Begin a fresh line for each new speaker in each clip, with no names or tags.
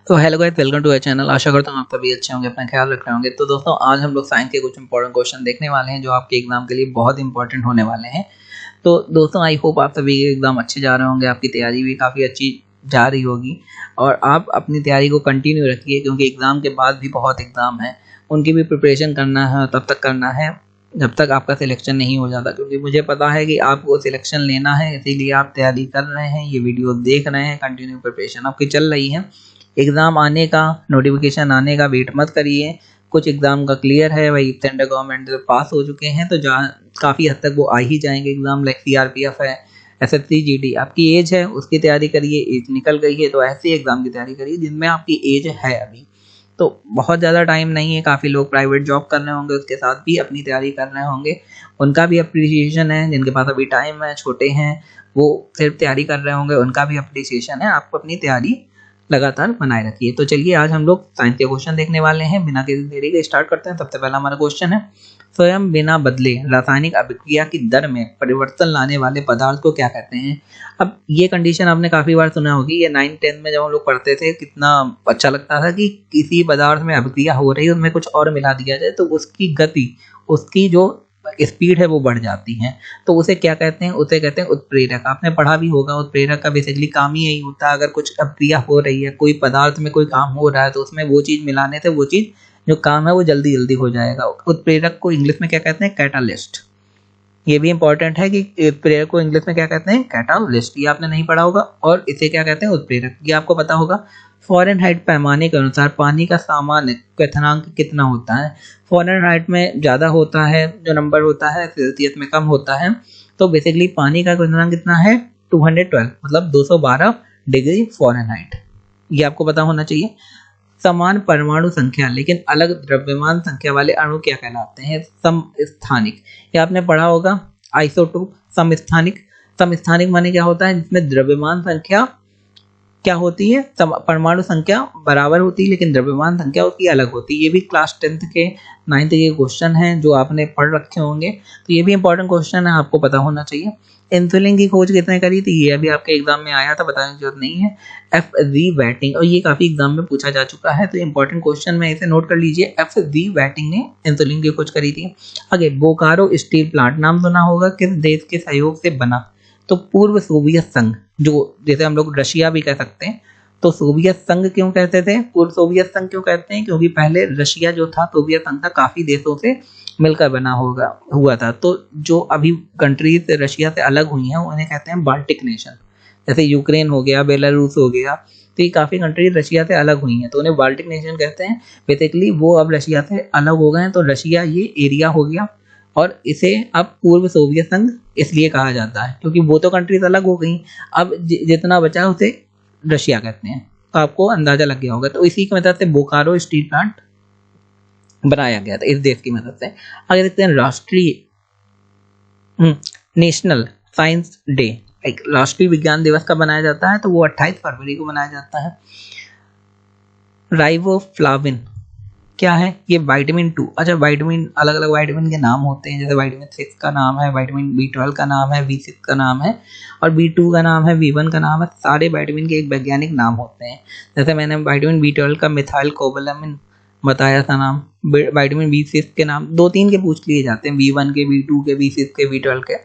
तो hello guys, welcome to our channel. आशा करता हूँ आप सभी अच्छे होंगे, अपना ख्याल रख रहे होंगे। तो दोस्तों, आज हम लोग साइंस के कुछ इंपॉर्टेंट क्वेश्चन देखने वाले हैं जो आपके एग्जाम के लिए बहुत इंपॉर्टेंट होने वाले हैं। तो दोस्तों, आई होप आप सभी के एग्जाम अच्छे जा रहे होंगे, आपकी तैयारी भी काफ़ी अच्छी जा रही होगी और आप अपनी तैयारी को कंटिन्यू रखिए, क्योंकि एग्ज़ाम के बाद भी बहुत एग्ज़ाम है, उनकी भी प्रिपरेशन करना है, तब तक करना है जब तक आपका सिलेक्शन नहीं हो जाता। क्योंकि मुझे पता है कि आपको सिलेक्शन लेना है, इसीलिए आप तैयारी कर रहे हैं, ये वीडियो देख रहे हैं, कंटिन्यू प्रिपरेशन आपकी चल रही है। एग्ज़ाम आने का, नोटिफिकेशन आने का वेट मत करिए। कुछ एग्ज़ाम का क्लियर है, वही सेंट्रल गवर्नमेंट से पास हो चुके हैं, तो जहाँ काफ़ी हद तक वो आ ही जाएंगे एग्ज़ाम, लाइक सीआरपीएफ है, एसएससी जीडी। आपकी एज है उसकी तैयारी करिए, एज निकल गई है तो ऐसे एग्ज़ाम की तैयारी करिए जिनमें आपकी एज है अभी। तो बहुत ज़्यादा टाइम नहीं है, काफ़ी लोग प्राइवेट जॉब कर रहे होंगे, उसके साथ भी अपनी तैयारी कर रहे होंगे, उनका भी अप्रिसिएशन है। जिनके पास अभी टाइम है, छोटे हैं, वो सिर्फ तैयारी कर रहे होंगे, उनका भी अप्रिसिएशन है। आपको अपनी तैयारी लगातार बनाए रखिए। तो चलिए, आज हम लोग साइंस के क्वेश्चन देखने वाले हैं। बिना किसी देरी के स्टार्ट करते हैं। सबसे पहला हमारा क्वेश्चन है, स्वयं बिना बदले रासायनिक अभिक्रिया की दर में परिवर्तन लाने वाले पदार्थ को क्या कहते हैं। अब ये कंडीशन आपने काफ़ी बार सुना होगी, ये 9th-10th में जब हम लोग पढ़ते थे कितना अच्छा लगता था कि किसी पदार्थ में अभिक्रिया हो रही है, उसमें कुछ और मिला दिया जाए तो उसकी गति, उसकी जो स्पीड है वो बढ़ जाती है। तो उसे क्या कहते हैं? उसे कहते हैं उत्प्रेरक। आपने पढ़ा भी होगा, उत्प्रेरक का बेसिकली काम ही यही होता है, अगर कुछ अभिक्रिया हो रही है, कोई पदार्थ में कोई काम हो रहा है, तो उसमें वो चीज़ मिलाने से वो चीज़ जो काम है वो जल्दी जल्दी हो जाएगा। उत्प्रेरक को इंग्लिश में क्या कहते हैं? कैटालिस्ट। ये भी इंपॉर्टेंट है कि उत्प्रेरक को इंग्लिश में क्या कहते हैं? कैटालिस्ट। ये आपने नहीं पढ़ा होगा। और इसे क्या कहते हैं? उत्प्रेरक। ये आपको पता होगा। फ़ारेनहाइट पैमाने के अनुसार पानी का सामान्य क्वथनांक कितना होता है? फ़ारेनहाइट में ज़्यादा होता है जो नंबर होता है, सेल्सियस में कम होता है। तो बेसिकली पानी का क्वथनांक कितना है? 212, मतलब 212 डिग्री फ़ारेनहाइट। ये आपको पता होना चाहिए। समान परमाणु संख्या लेकिन अलग द्रव्यमान संख्या वाले अणु क्या कहलाते हैं? समस्थानिक। ये आपने पढ़ा होगा, आइसोटोप। समस्थानिक, समस्थानिक माने क्या होता है? जिसमें द्रव्यमान संख्या क्या होती है? परमाणु संख्या बराबर होती है लेकिन द्रव्यमान संख्या उसकी अलग होती है। ये भी क्लास 10th के 9th के क्वेश्चन हैं जो आपने पढ़ रखे होंगे, तो ये भी इंपॉर्टेंट क्वेश्चन है, आपको पता होना चाहिए। इंसुलिन की खोज किसने करी थी? ये अभी आपके एग्जाम में आया था, बताने की जरूरत नहीं है। एफ.जी. वेटिंग, और ये काफी एग्जाम में पूछा जा चुका है, तो इंपॉर्टेंट क्वेश्चन में इसे नोट कर लीजिए। एफ.जी. वेटिंग ने इंसुलिन की खोज करी थी। आगे, बोकारो स्टील प्लांट नाम सुना होगा, किस देश के सहयोग से बना? तो पूर्व सोवियत संघ, जो जैसे हम लोग रशिया भी कह सकते हैं, तो सोवियत संघ क्यों कहते थे? पूर्व सोवियत संघ क्यों कहते हैं? क्योंकि पहले रशिया जो था, सोवियत संघ था, काफी देशों से मिलकर बना हुआ था। तो जो अभी कंट्रीज रशिया से अलग हुई हैं उन्हें कहते हैं बाल्टिक नेशन। जैसे यूक्रेन हो गया, बेलारूस हो गया, तो ये काफ़ी कंट्री रशिया से अलग हुई हैं, तो उन्हें बाल्टिक नेशन कहते हैं। बेसिकली वो अब रशिया से अलग हो गए हैं, तो रशिया ये एरिया हो गया, और इसे अब पूर्व सोवियत संघ इसलिए कहा जाता है क्योंकि वो तो कंट्रीज अलग हो गई। अब जितना बचा उसे रशिया कहते हैं, तो आपको अंदाजा लग गया होगा। तो इसी की मदद से बोकारो स्टील प्लांट बनाया गया था, इस देश की मदद से। आगे देखते हैं, राष्ट्रीय नेशनल साइंस डे, एक राष्ट्रीय विज्ञान दिवस कब मनाया जाता है? तो वो 28 फरवरी को मनाया जाता है। राइबोफ्लाविन क्या है? ये विटामिन 2। अच्छा, विटामिन, अलग अलग विटामिन के नाम होते हैं, जैसे विटामिन 6 का नाम है, विटामिन B12 का नाम है, B6 का नाम है, और B2 का नाम है, B1 का नाम है। सारे विटामिन के एक वैज्ञानिक नाम होते हैं। जैसे मैंने विटामिन B12 का मिथाइल कोबालामिन बताया था नाम, विटामिन B6 के नाम 2-3 के पूछ लिए जाते हैं, B1 के, B2 के, B6 के, B12 के।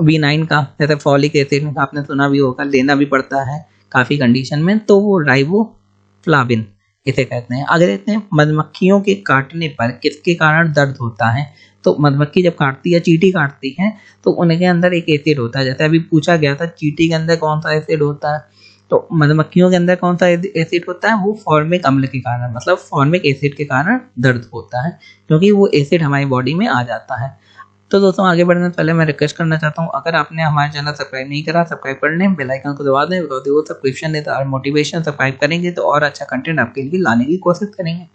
B9 का जैसे फॉलिक एसिड आपने सुना भी होगा, लेना भी पड़ता है काफ़ी कंडीशन में, तो वो राइबोफ्लाविन इसे कहते हैं। आगे देखते हैं, मधुमक्खियों के काटने पर किसके कारण दर्द होता है? तो मधुमक्खी जब काटती है, चींटी काटती है, तो उनके अंदर एक एसिड होता है। जैसे अभी पूछा गया था, चींटी के अंदर कौन सा एसिड होता है, तो मधुमक्खियों के अंदर कौन सा एसिड होता है? वो फॉर्मिक अम्ल के कारण, मतलब फॉर्मिक एसिड के कारण दर्द होता है, क्योंकि वो एसिड हमारी बॉडी में आ जाता है। तो दोस्तों, आगे बढ़ने से पहले मैं रिक्वेस्ट करना चाहता हूँ, अगर आपने हमारे चैनल सब्सक्राइब नहीं करा, सब्सक्राइब कर लें, बेल आइकन को दबा दें, बिकॉज वो सब्सक्रिप्शन है और मोटिवेशन। सब्सक्राइब करेंगे तो और अच्छा कंटेंट आपके लिए लाने की कोशिश करेंगे।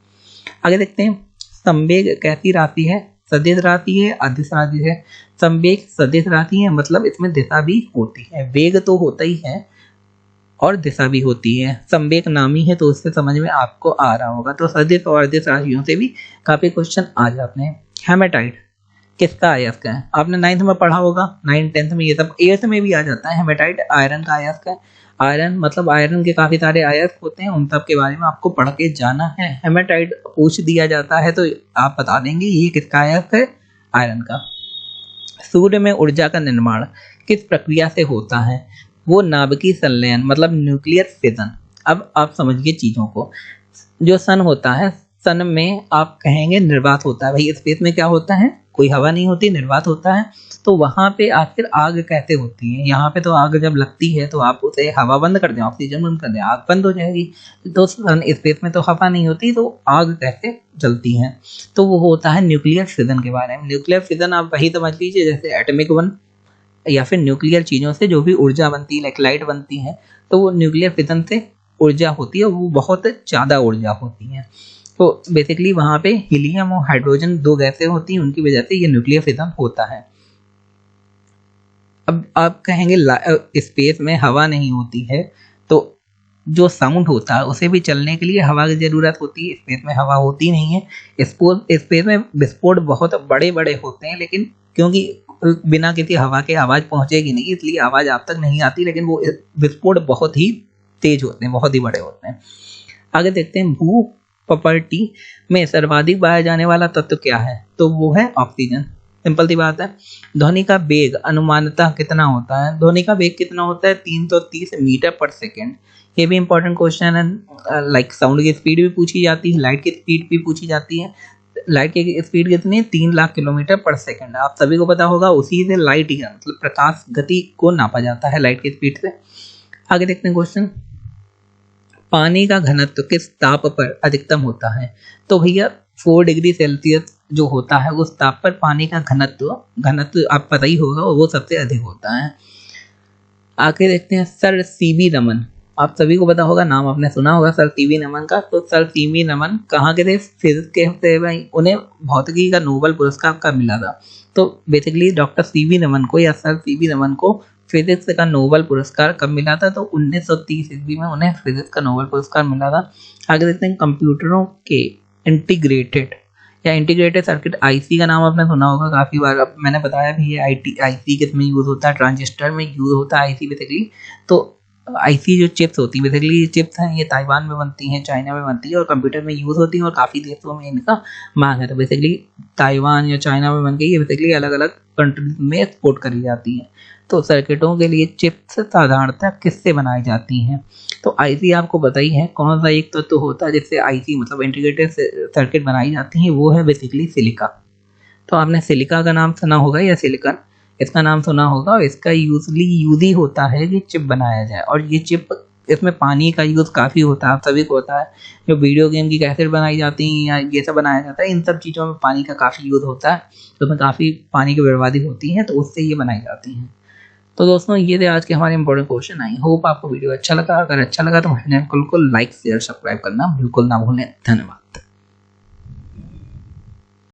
आगे देखते हैं, संवेग कैसी राशि है? सदिश राशि है, अदिश राशि है? संवेग सदिश राशि है, मतलब इसमें दिशा भी होती है। वेग तो होता ही है और दिशा भी होती है। संवेग नामी है तो उससे समझ में आपको आ रहा होगा। तो सदिश और अदिश राशियों से भी काफी क्वेश्चन आ जाते हैं। हेमेटाइट किसका अयस्क है? आपने 9th में पढ़ा होगा, 9th 10th में ये सब, 8th में भी आ जाता है। हेमेटाइट आयरन का अयस्क है। आयरन मतलब आयरन के काफ़ी सारे आयत होते हैं, उन सब के बारे में आपको पढ़ के जाना है। हेमेटाइट पूछ दिया जाता है तो आप बता देंगे ये किसका आयत है, आयरन का। सूर्य में ऊर्जा का निर्माण किस प्रक्रिया से होता है, वो नाभिकीय संलयन मतलब न्यूक्लियर फिजन। अब आप समझिए चीज़ों को, जो सन होता है, सन में आप कहेंगे निर्वात होता है। भाई स्पेस में क्या होता है, कोई हवा नहीं होती, निर्वात होता है। तो वहाँ पे आखिर आग कैसे होती है, यहाँ पे तो आग जब लगती है तो आप उसे हवा बंद कर दें, ऑक्सीजन बंद कर दें, आग बंद हो जाएगी। तो सन स्पेस में तो हवा नहीं होती, तो आग कैसे जलती है, तो वो होता है न्यूक्लियर फिजन के बारे में। न्यूक्लियर फिजन आप वही समझ लीजिए जैसे एटॉमिक वन या फिर न्यूक्लियर चीज़ों से जो भी ऊर्जा बनती है, लाइक लाइट बनती है, तो वो न्यूक्लियर फिजन से ऊर्जा होती है, वो बहुत ज़्यादा ऊर्जा होती है। तो बेसिकली वहाँ पे हीलियम और हाइड्रोजन दो गैसें होती हैं, उनकी वजह से ये न्यूक्लियर फिजन होता है। अब आप कहेंगे स्पेस में हवा नहीं होती है, तो जो साउंड होता है उसे भी चलने के लिए हवा की ज़रूरत होती है। स्पेस में हवा होती नहीं है। स्पेस में विस्फोट बहुत बड़े बड़े होते हैं, लेकिन क्योंकि बिना किसी हवा के आवाज़ पहुंचेगी नहीं, इसलिए आवाज़ आप तक नहीं आती, लेकिन वो विस्फोट बहुत ही तेज होते हैं, बहुत ही बड़े होते हैं। आगे देखते हैं, भू प्रॉपर्टी में सर्वाधिक पाया जाने वाला तत्व क्या है, तो वो है ऑक्सीजन। सिंपल सी बात है। ध्वनि का वेग अनुमानतः कितना होता है, ध्वनि का वेग कितना होता है, 330 मीटर पर सेकेंड। ये भी इंपॉर्टेंट क्वेश्चन है। लाइक साउंड की स्पीड भी पूछी जाती है, लाइट की स्पीड भी पूछी जाती है। लाइट की स्पीड कितनी है, 3 लाख किलोमीटर पर सेकेंड। आप सभी को पता होगा, उसी से लाइट ईयर मतलब प्रकाश गति को नापा जाता है लाइट की स्पीड से। आगे देखते हैं क्वेश्चन, पानी का घनत्व किस ताप पर अधिकतम होता है, तो भैया 4 डिग्री सेल्सियस जो होता है उस ताप पर पानी का घनत्व आप पता ही होगा, वो सबसे अधिक होता है। आगे देखते हैं, सर सीवी रमन, आप सभी को पता होगा, नाम आपने सुना होगा सर सीवी रमन का। तो सर सीवी रमन कहाँ के थे, फिजिक्स के थे भाई। उन्हें भौतिकी का नोबेल पुरस्कार कब मिला था, तो बेसिकली डॉक्टर सीवी रमन को या सर सीवी रमन को फिजिक्स का नोबेल पुरस्कार कब मिला था, तो 1930 ईस्वी में उन्हें फिजिक्स का नोबेल पुरस्कार मिला था। आगे देखते हैं, कंप्यूटरों के इंटीग्रेटेड सर्किट आईसी का नाम आपने सुना होगा काफ़ी बार। अब मैंने बताया भी है आईसी किस में यूज़ होता है, ट्रांजिस्टर में यूज़ होता है आईसी बेसिकली। तो आईसी जो चिप्स होती है, बेसिकली ये चिप्स हैं, ये ताइवान में बनती हैं, चाइना में बनती है और कंप्यूटर में यूज़ होती हैं और काफ़ी देशों में इनका मांग है। तो बेसिकली ताइवान या चाइना में बन के ये बेसिकली अलग अलग कंट्रीज में एक्सपोर्ट करी जाती है। तो सर्किटों के लिए चिप्स साधारणतः किससे बनाई जाती हैं, तो आईसी आपको पता ही है कौन सा एक तत्व होता है जिससे आईसी मतलब इंटीग्रेटेड सर्किट बनाई जाती है, वो है बेसिकली सिलिका। तो आपने सिलिका का नाम सुना होगा या सिलिकॉन, इसका नाम सुना होगा। और इसका यूजली यूज ही होता है कि चिप बनाया जाए, और ये चिप, इसमें पानी का यूज़ काफ़ी होता है, आप सभी को होता है। जो वीडियो गेम की कैसेट बनाई जाती हैं या ये सब बनाया जाता है, इन सब चीज़ों में पानी का काफ़ी यूज़ होता है, तो उसमें काफ़ी पानी की बर्बादी होती है, तो उससे ये बनाई जाती हैं। तो दोस्तों ये थे आज के हमारे इंपॉर्टेंट क्वेश्चन। आई होप आपको वीडियो अच्छा लगा। अगर अच्छा लगा तो हमारे चैनल को लाइक शेयर सब्सक्राइब करना बिल्कुल ना भूलें। धन्यवाद।